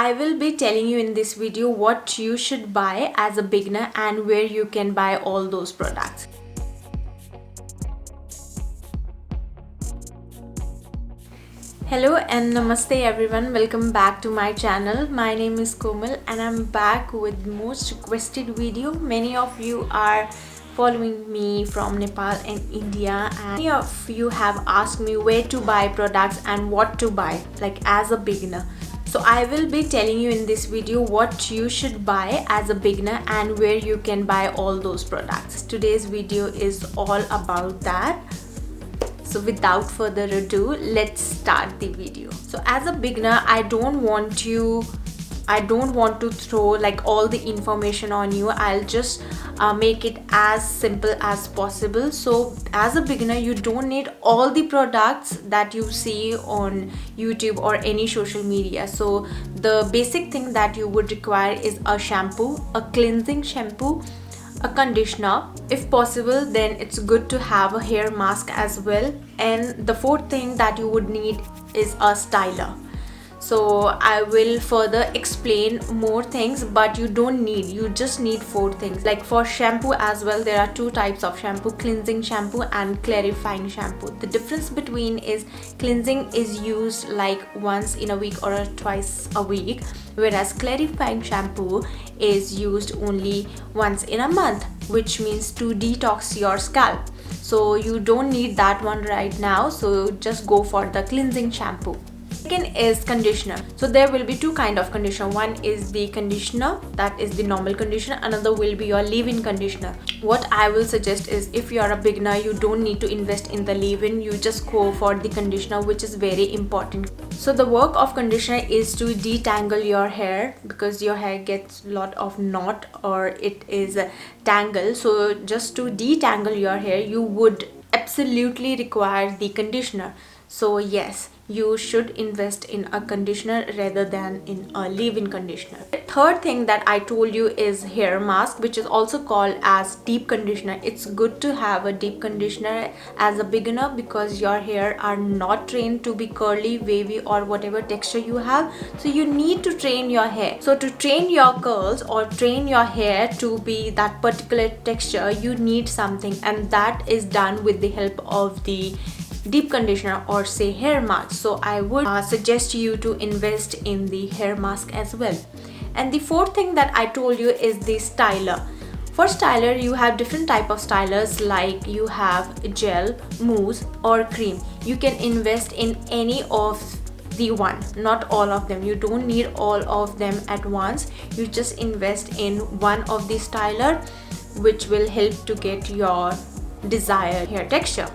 I will be telling you in this video what you should buy as a beginner and where you can buy all those products. Hello and namaste everyone, welcome back to my channel. My name is Komal and I'm back with most requested video. Many of you are following me from Nepal and India, and many of you have asked me where to buy products and what to buy like as a beginner. So I will be telling you in this video what you should buy as a beginner and where you can buy all those products. Today's video is all about that. So without further ado, let's start the video. So as a beginner, I don't want to throw like all the information on you. I'll just make it as simple as possible. So as a beginner, you don't need all the products that you see on YouTube or any social media. So the basic thing that you would require is a shampoo, a cleansing shampoo, a conditioner. If possible, then it's good to have a hair mask as well. And the fourth thing that you would need is a styler. So I will further explain more things, but you just need four things. Like for shampoo as well, there are two types of shampoo: cleansing shampoo and clarifying shampoo. The difference between is cleansing is used like once in a week or twice a week, whereas clarifying shampoo is used only once in a month, which means to detox your scalp. So you don't need that one right now, so just go for the cleansing shampoo. Second is conditioner. So there will be two kind of conditioner. One is the conditioner, that is the normal conditioner. Another will be your leave-in conditioner. What I will suggest is, if you are a beginner, you don't need to invest in the leave-in. You just go for the conditioner, which is very important. So the work of conditioner is to detangle your hair, because your hair gets a lot of knot or it is tangled. So just to detangle your hair, you would absolutely require the conditioner. So yes, you should invest in a conditioner rather than in a leave-in conditioner. The third thing that I told you is hair mask, which is also called as deep conditioner. It's good to have a deep conditioner as a beginner because your hair are not trained to be curly, wavy or whatever texture you have. So you need to train your hair. So to train your curls or train your hair to be that particular texture, you need something, and that is done with the help of the deep conditioner or say hair mask. So I would suggest you to invest in the hair mask as well. And the fourth thing that I told you is the styler. For styler, you have different type of stylers, like you have gel, mousse or cream. You can invest in any of the one, not all of them. You don't need all of them at once. You just invest in one of the styler, which will help to get your desired hair texture.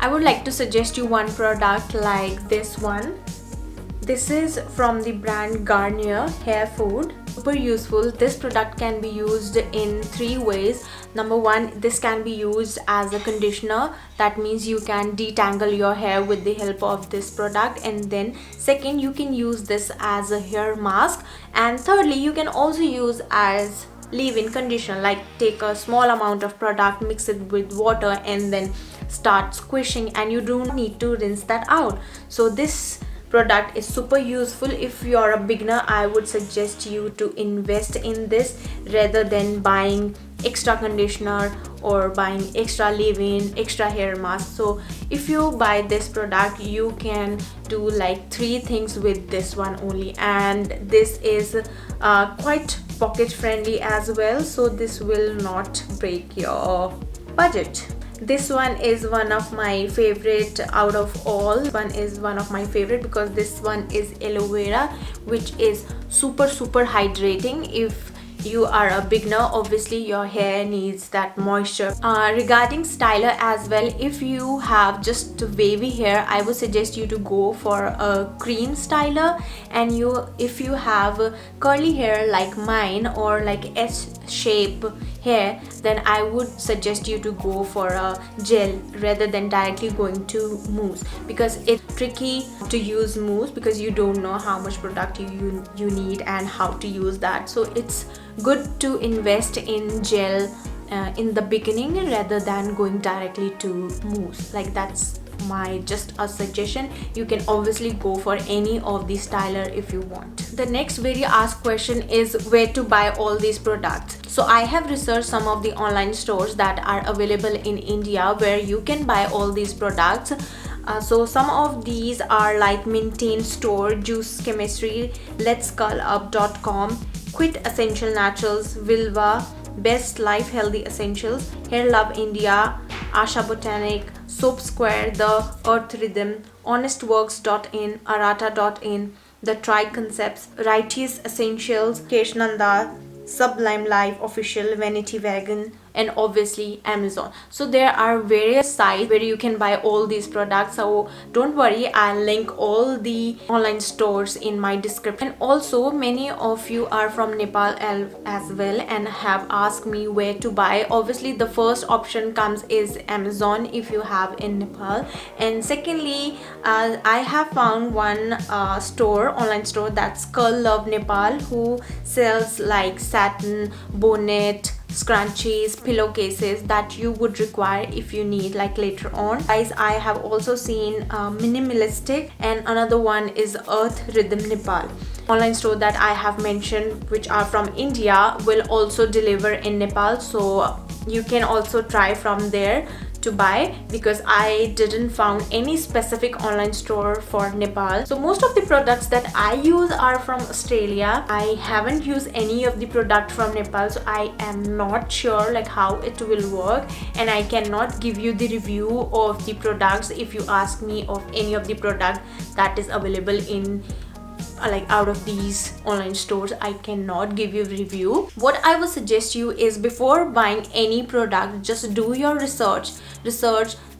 I would like to suggest you one product like this one. This is from the brand Garnier Hair Food. Super useful. This product can be used in three ways. Number one, this can be used as a conditioner. That means you can detangle your hair with the help of this product. And then second, you can use this as a hair mask. And thirdly, you can also use as leave-in conditioner, like take a small amount of product, mix it with water and then start squishing, and you don't need to rinse that out. So this product is super useful. If you are a beginner, I would suggest you to invest in this rather than buying extra conditioner or buying extra leave-in, extra hair mask. So if you buy this product, you can do like three things with this one only, and this is quite pocket friendly as well, so this will not break your budget. This one is one of my favorite out of all. One is one of my favorite because this one is aloe vera, which is super hydrating. If you are a beginner, obviously your hair needs that moisture. Regarding styler as well, if you have just wavy hair, I would suggest you to go for a cream styler. And if you have curly hair like mine or like S-shape hair, then I would suggest you to go for a gel rather than directly going to mousse, because it's tricky to use mousse because you don't know how much product you need and how to use that. So it's good to invest in gel in the beginning rather than going directly to mousse. Like that's just a suggestion. You can obviously go for any of the styler if you want. The next very asked question is where to buy all these products. So I have researched some of the online stores that are available in India where you can buy all these products. So some of these are like Maintain Store, Juice Chemistry, letscurlup.com, Quintessential Naturals, Vilva, Best Life Healthy Essentials, Hair Love India, Asha Botanic, Soap Square, The Earth Rhythm, honestworks.in, arata.in, The Try Concepts, Righteous Essentials, Keshnanda, Sublime Life Official, Vanity Vegan, and obviously Amazon. So there are various sites where you can buy all these products, so don't worry, I'll link all the online stores in my description. And also many of you are from Nepal as well and have asked me where to buy. Obviously the first option comes is Amazon if you have in Nepal, and secondly I have found one online store, that's Curl Love Nepal, who sells like satin, bonnet, scrunchies, pillowcases that you would require if you need like later on. Guys, I have also seen Minimalistic, and another one is Earth Rhythm Nepal. Online store that I have mentioned which are from India will also deliver in Nepal, so you can also try from there to buy, because I didn't found any specific online store for Nepal. So most of the products that I use are from Australia. I haven't used any of the product from Nepal, so I am not sure like how it will work, and I cannot give you the review of the products if you ask me of any of the product that is available in like out of these online stores. I cannot give you a review. What I would suggest you is, before buying any product, just do your research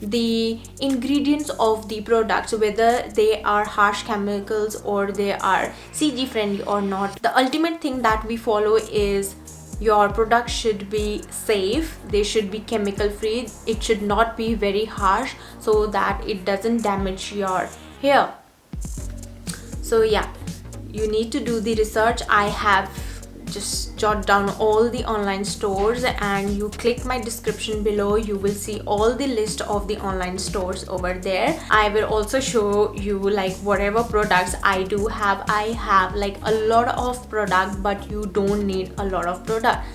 the ingredients of the products, whether they are harsh chemicals or they are CG friendly or not. The ultimate thing that we follow is your product should be safe, they should be chemical free, it should not be very harsh so that it doesn't damage your hair. So yeah, you need to do the research. I have just jot down all the online stores, and you click my description below, you will see all the list of the online stores over there. I will also show you like whatever products I do have. I have like a lot of product, but you don't need a lot of product.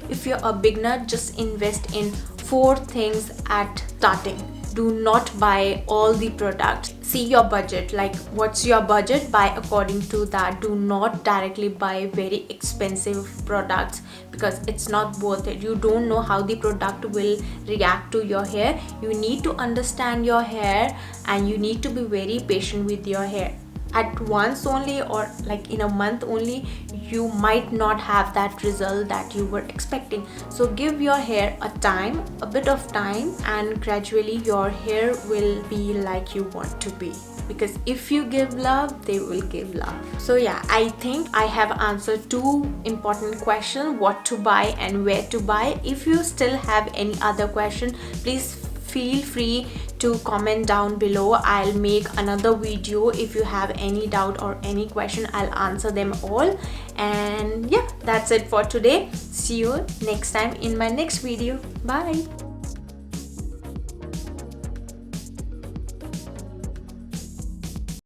If you're a beginner, just invest in 4 things at starting. Do not buy all the products. See your budget, like what's your budget, buy according to that. Do not directly buy very expensive products because it's not worth it. You don't know how the product will react to your hair. You need to understand your hair, and you need to be very patient with your hair. At once only, or like in a month only, you might not have that result that you were expecting. So give your hair a bit of time, and gradually your hair will be like you want to be, because if you give love, they will give love. So yeah, I think I have answered 2 important questions, what to buy and where to buy. If you still have any other question, please feel free to comment down below. I'll make another video. If you have any doubt or any question, I'll answer them all. And yeah, that's it for today. See you next time in my next video. Bye.